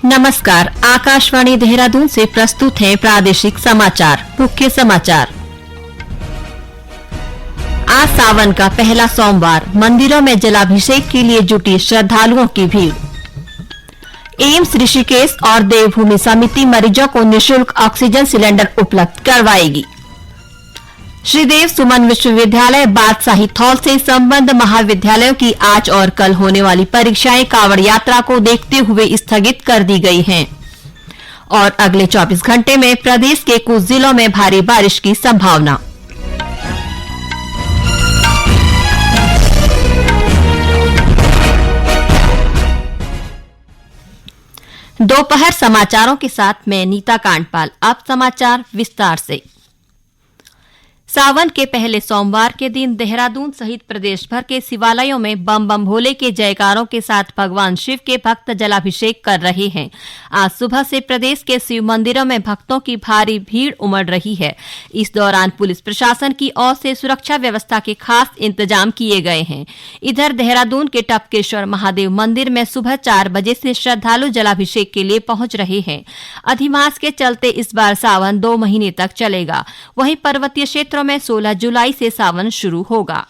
नमस्कार, आकाशवाणी देहरादून से प्रस्तुत है प्रादेशिक समाचार। मुख्य समाचार। आज सावन का पहला सोमवार, मंदिरों में जलाभिषेक के लिए जुटी श्रद्धालुओं की भीड़। एम्स ऋषिकेश और देवभूमि समिति मरीजों को निःशुल्क ऑक्सीजन सिलेंडर उपलब्ध करवाएगी। श्रीदेव सुमन विश्वविद्यालय बादशाही थौल से संबद्ध महाविद्यालयों की आज और कल होने वाली परीक्षाएं कांवड़ यात्रा को देखते हुए स्थगित कर दी गई हैं और अगले 24 घंटे में प्रदेश के कुछ जिलों में भारी बारिश की संभावना। दोपहर समाचारों के साथ मैं नीता कांडपाल। अब समाचार विस्तार से। सावन के पहले सोमवार के दिन देहरादून सहित प्रदेश भर के शिवालयों में बम बम भोले के जयकारों के साथ भगवान शिव के भक्त जलाभिषेक कर रहे हैं। आज सुबह से प्रदेश के शिव मंदिरों में भक्तों की भारी भीड़ उमड़ रही है। इस दौरान पुलिस प्रशासन की ओर से सुरक्षा व्यवस्था के खास इंतजाम किए गए हैं। इधर देहरादून के टपकेश्वर महादेव मंदिर में सुबह 4 बजे से श्रद्धालु जलाभिषेक के लिए पहुंच रहे हैं। अधिमास के चलते इस बार सावन 2 महीने तक चलेगा। वहीं पर्वतीय क्षेत्र में 16 जुलाई से सावन शुरू होगा।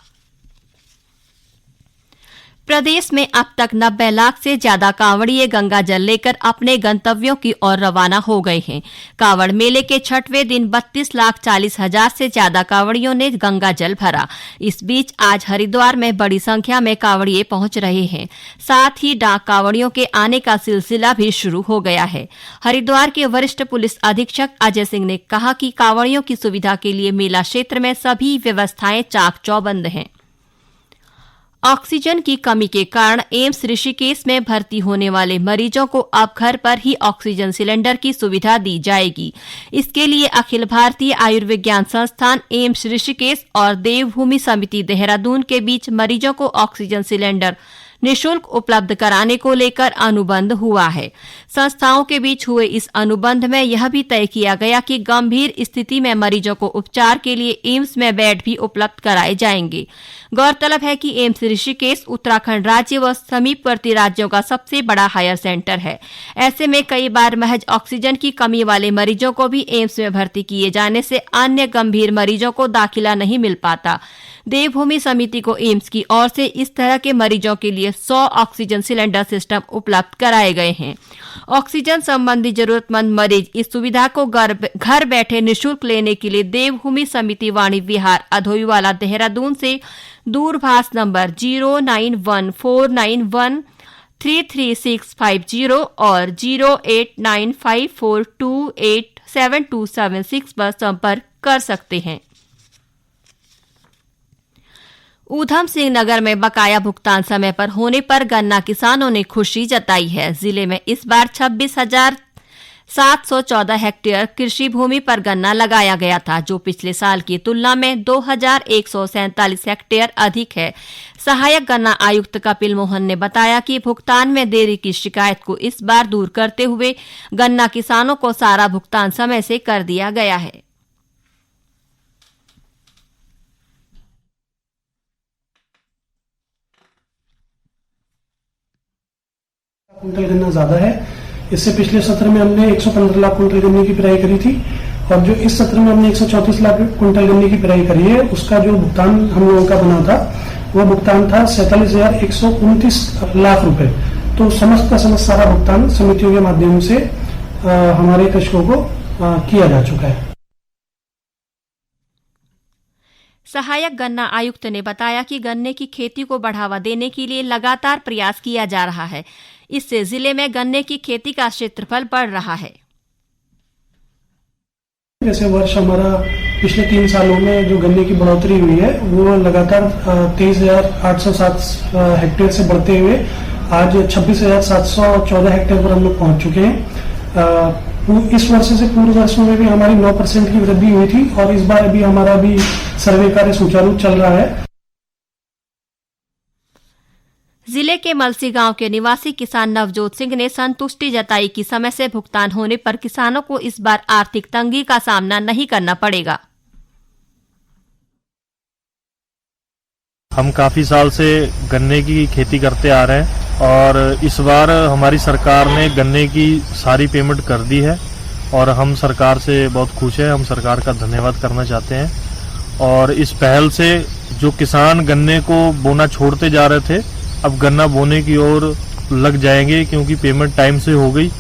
प्रदेश में अब तक 90 लाख से ज्यादा कांवड़िए गंगा जल लेकर अपने गंतव्यों की ओर रवाना हो गए हैं। कांवड़ मेले के 6वें दिन 32,40,000 से ज्यादा कांवड़ियों ने गंगा जल भरा। इस बीच आज हरिद्वार में बड़ी संख्या में कांवड़िए पहुंच रहे हैं। साथ ही डाक कांवड़ियों के आने का सिलसिला भी शुरू हो गया है। हरिद्वार के वरिष्ठ पुलिस अधीक्षक अजय सिंह ने कहा कि कांवड़ियों की सुविधा के लिए मेला क्षेत्र में सभी व्यवस्थाएं चाक चौबंद हैं। ऑक्सीजन की कमी के कारण एम्स ऋषिकेश में भर्ती होने वाले मरीजों को अब घर पर ही ऑक्सीजन सिलेंडर की सुविधा दी जाएगी। इसके लिए अखिल भारतीय आयुर्विज्ञान संस्थान एम्स ऋषिकेश और देवभूमि समिति देहरादून के बीच मरीजों को ऑक्सीजन सिलेंडर निःशुल्क उपलब्ध कराने को लेकर अनुबंध हुआ है। संस्थाओं के बीच हुए इस अनुबंध में यह भी तय किया गया कि गंभीर स्थिति में मरीजों को उपचार के लिए एम्स में बेड भी उपलब्ध कराए जाएंगे। गौरतलब है कि एम्स ऋषिकेश उत्तराखंड राज्य व समीपवर्ती राज्यों का सबसे बड़ा हायर सेंटर है। ऐसे में कई बार महज ऑक्सीजन की कमी वाले मरीजों को भी एम्स में भर्ती किए जाने से अन्य गंभीर मरीजों को दाखिला नहीं मिल पाता। देवभूमि समिति को एम्स की ओर से इस तरह के मरीजों के लिए 100 ऑक्सीजन सिलेंडर सिस्टम उपलब्ध कराए गए हैं। ऑक्सीजन संबंधी जरूरतमंद मरीज इस सुविधा को घर बैठे निःशुल्क लेने के लिए देवभूमि समिति वाणी विहार अधोईवाला देहरादून से दूरभाष नंबर 09149133650 और 0895428727 पर संपर्क कर सकते हैं। ऊधम सिंह नगर में बकाया भुगतान समय पर होने पर गन्ना किसानों ने खुशी जताई है। जिले में इस बार 26,714 हेक्टेयर कृषि भूमि पर गन्ना लगाया गया था, जो पिछले साल की तुलना में 2,147 हेक्टेयर अधिक है। सहायक गन्ना आयुक्त कपिल मोहन ने बताया कि भुगतान में देरी की शिकायत को इस बार दूर करते हुए गन्ना किसानों को सारा भुगतान समय से कर दिया गया है। कुंटल गन्ना ज्यादा है। इससे पिछले सत्र में हमने 115 लाख कुंटल गन्ने की पिराई करी थी और जो इस सत्र में हमने 134 लाख कुंटल गन्ने की पिराई करी है, उसका जो भुगतान हम लोगों का बना था वो भुगतान था 47,129 लाख रुपए। तो समस्त का समस्त सारा भुगतान समितियों के माध्यम से हमारे कृषकों को किया जा चुका है। सहायक गन्ना आयुक्त ने बताया कि गन्ने की खेती को बढ़ावा देने के लिए लगातार प्रयास किया जा रहा है। इससे जिले में गन्ने की खेती का क्षेत्रफल बढ़ रहा है। जैसे वर्ष हमारा पिछले 3 सालों में जो गन्ने की बढ़ोतरी हुई है वो लगातार 23,807 हेक्टेयर से बढ़ते हुए आज 26,714 हेक्टेयर पर हम लोग पहुंच चुके हैं। इस वर्ष से पूर्व वर्षों में भी हमारी 9% की वृद्धि हुई थी और इस बार अभी हमारा भी सर्वे कार्य सुचारू चल रहा है। जिले के मलसी गांव के निवासी किसान नवजोत सिंह ने संतुष्टि जताई कि समय से भुगतान होने पर किसानों को इस बार आर्थिक तंगी का सामना नहीं करना पड़ेगा। हम काफी साल से गन्ने की खेती करते आ रहे हैं और इस बार हमारी सरकार ने गन्ने की सारी पेमेंट कर दी है और हम सरकार से बहुत खुश हैं। हम सरकार का धन्यवाद करना चाहते हैं और इस पहल से जो किसान गन्ने को बोना छोड़ते जा रहे थे अब गन्ना बोने की ओर लग जाएंगे क्योंकि पेमेंट टाइम से हो गई।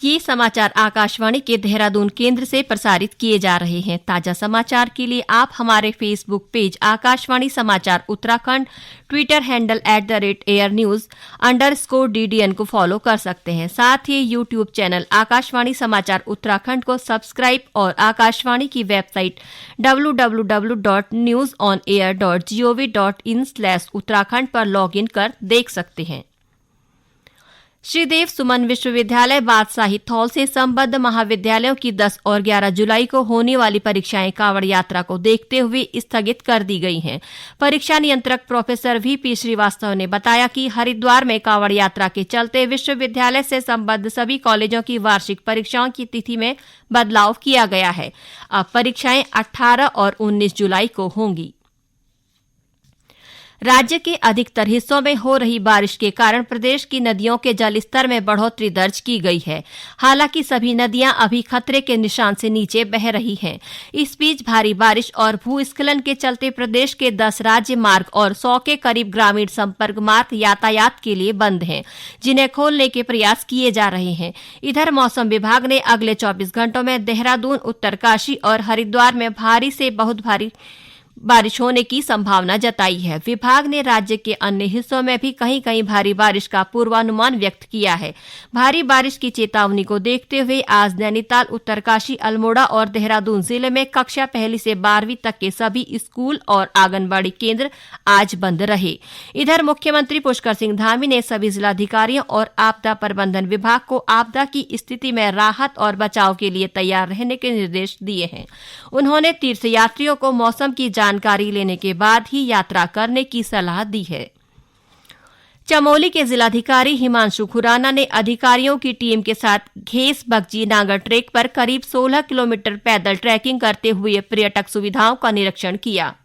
ये समाचार आकाशवाणी के देहरादून केंद्र से प्रसारित किए जा रहे हैं। ताजा समाचार के लिए आप हमारे फेसबुक पेज आकाशवाणी समाचार उत्तराखंड, ट्विटर हैंडल @airnews_DDN को फॉलो कर सकते हैं। साथ ही यूट्यूब चैनल आकाशवाणी समाचार उत्तराखंड को सब्सक्राइब और आकाशवाणी की वेबसाइट www.newsonair.gov.in/उत्तराखंड पर लॉगिन कर देख सकते हैं। श्रीदेव सुमन विश्वविद्यालय बादशाही थौल से संबद्ध महाविद्यालयों की 10 और 11 जुलाई को होने वाली परीक्षाएं कांवड़ यात्रा को देखते हुए स्थगित कर दी गई हैं। परीक्षा नियंत्रक प्रोफेसर VP श्रीवास्तव ने बताया कि हरिद्वार में कांवड़ यात्रा के चलते विश्वविद्यालय से संबद्ध सभी कॉलेजों की वार्षिक परीक्षाओं की तिथि में बदलाव किया गया है। अब परीक्षाएं 18 और 19 जुलाई को होंगी। राज्य के अधिकतर हिस्सों में हो रही बारिश के कारण प्रदेश की नदियों के जलस्तर में बढ़ोतरी दर्ज की गई है। हालांकि सभी नदियां अभी खतरे के निशान से नीचे बह रही हैं। इस बीच भारी बारिश और भूस्खलन के चलते प्रदेश के 10 राज्य मार्ग और 100 के करीब ग्रामीण संपर्क मार्ग यातायात के लिए बंद हैं, जिन्हें खोलने के प्रयास किए जा रहे हैं। इधर मौसम विभाग ने अगले 24 घंटों में देहरादून, उत्तरकाशी और हरिद्वार में भारी से बहुत भारी बारिश होने की संभावना जताई है। विभाग ने राज्य के अन्य हिस्सों में भी कहीं कहीं भारी बारिश का पूर्वानुमान व्यक्त किया है। भारी बारिश की चेतावनी को देखते हुए आज नैनीताल, उत्तरकाशी, अल्मोड़ा और देहरादून जिले में कक्षा 1 से 12वीं तक के सभी स्कूल और आंगनबाड़ी केंद्र आज बंद रहे। इधर मुख्यमंत्री पुष्कर सिंह धामी ने सभी जिलाधिकारियों और आपदा प्रबंधन विभाग को आपदा की स्थिति में राहत और बचाव के लिए तैयार रहने के निर्देश दिए हैं। उन्होंने तीर्थयात्रियों को मौसम की जानकारी लेने के बाद ही यात्रा करने की सलाह दी है। चमोली के जिलाधिकारी हिमांशु खुराना ने अधिकारियों की टीम के साथ घेस बगजी नागर ट्रैक पर करीब 16 किलोमीटर पैदल ट्रैकिंग करते हुए पर्यटक सुविधाओं का निरीक्षण किया।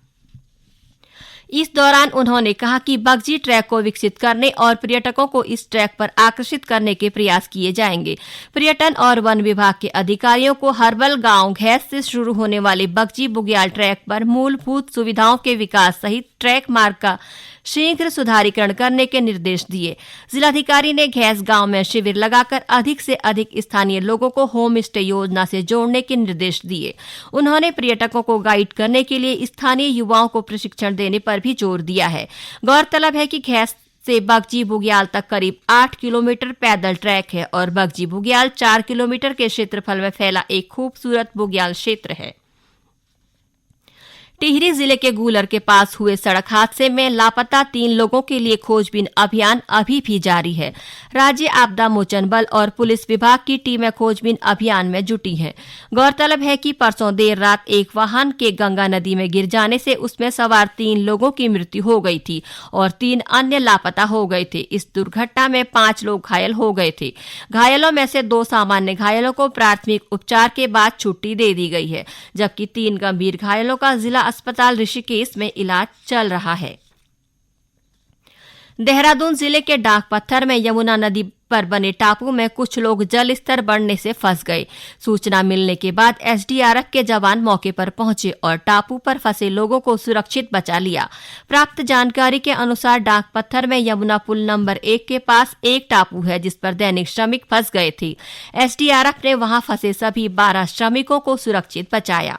इस दौरान उन्होंने कहा कि बगजी ट्रैक को विकसित करने और पर्यटकों को इस ट्रैक पर आकर्षित करने के प्रयास किए जाएंगे। पर्यटन और वन विभाग के अधिकारियों को हर्बल गांव घेस से शुरू होने वाले बगजी बुग्याल ट्रैक पर मूलभूत सुविधाओं के विकास सहित ट्रैक मार्ग का शीघ्र सुधारीकरण करने के निर्देश दिए। जिलाधिकारी ने घेस गांव में शिविर लगाकर अधिक से अधिक स्थानीय लोगों को होम स्टे योजना से जोड़ने के निर्देश दिए। उन्होंने पर्यटकों को गाइड करने के लिए स्थानीय युवाओं को प्रशिक्षण देने पर भी जोर दिया है। गौरतलब है कि घेस से बगजी बुग्याल तक करीब 8 किलोमीटर पैदल ट्रैक है और बगजी बुग्याल 4 किलोमीटर के क्षेत्रफल में फैला एक खूबसूरत बुग्याल क्षेत्र है। टिहरी जिले के गूलर के पास हुए सड़क हादसे में लापता 3 लोगों के लिए खोजबीन अभियान अभी भी जारी है। राज्य आपदा मोचन बल और पुलिस विभाग की टीमें खोजबीन अभियान में जुटी हैं। गौरतलब है कि परसों देर रात एक वाहन के गंगा नदी में गिर जाने से उसमें सवार 3 लोगों की मृत्यु हो गई थी और 3 अन्य लापता हो गए थे। इस दुर्घटना में 5 लोग घायल हो गए थे। घायलों में से 2 सामान्य घायलों को प्राथमिक उपचार के बाद छुट्टी दे दी गई है, जबकि 3 गंभीर घायलों का जिला अस्पताल ऋषिकेश में इलाज चल रहा है। देहरादून जिले के डाक पत्थर में यमुना नदी पर बने टापू में कुछ लोग जल स्तर बढ़ने से फंस गए। सूचना मिलने के बाद SDRF के जवान मौके पर पहुंचे और टापू पर फंसे लोगों को सुरक्षित बचा लिया। प्राप्त जानकारी के अनुसार डाक पत्थर में यमुना पुल नंबर 1 के पास एक टापू है जिस पर दैनिक श्रमिक फंस गए थे। SDRF ने वहां फंसे सभी 12 श्रमिकों को सुरक्षित बचाया।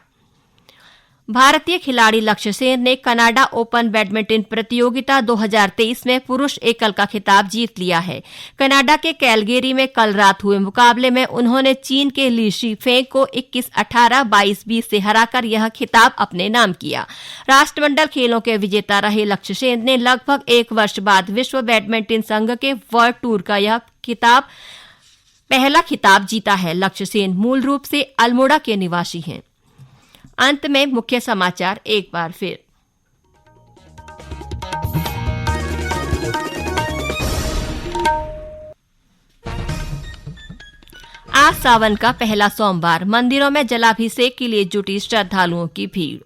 भारतीय खिलाड़ी लक्ष्य सेन ने कनाडा ओपन बैडमिंटन प्रतियोगिता 2023 में पुरुष एकल का खिताब जीत लिया है। कनाडा के कैलगेरी में कल रात हुए मुकाबले में उन्होंने चीन के ली शीफेंग को 21-18, 22-20 से हराकर यह खिताब अपने नाम किया। राष्ट्रमंडल खेलों के विजेता रहे लक्ष्य सेन ने लगभग 1 वर्ष बाद विश्व बैडमिंटन संघ के वर्ल्ड टूर का यह पहला खिताब जीता है। लक्ष्य सेन मूल रूप से अल्मोड़ा के निवासी हैं। अंत में मुख्य समाचार एक बार फिर। था सावन का पहला सोमवार। मंदिरों में जलाभिषेक के लिए जुटी श्रद्धालुओं की भीड़।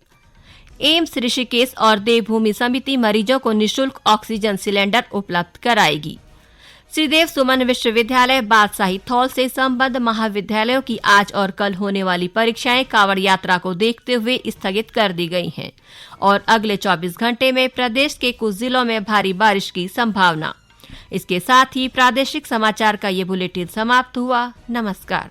एम्स ऋषिकेश और देवभूमि समिति मरीजों को निशुल्क ऑक्सीजन सिलेंडर उपलब्ध कराएगी। श्रीदेव सुमन विश्वविद्यालय बादशाही थौल से संबद्ध महाविद्यालयों की आज और कल होने वाली परीक्षाएं कांवड़ यात्रा को देखते हुए स्थगित कर दी गई हैं और अगले 24 घंटे में प्रदेश के कुछ जिलों में भारी बारिश की संभावना। इसके साथ ही प्रादेशिक समाचार का ये बुलेटिन समाप्त हुआ। नमस्कार।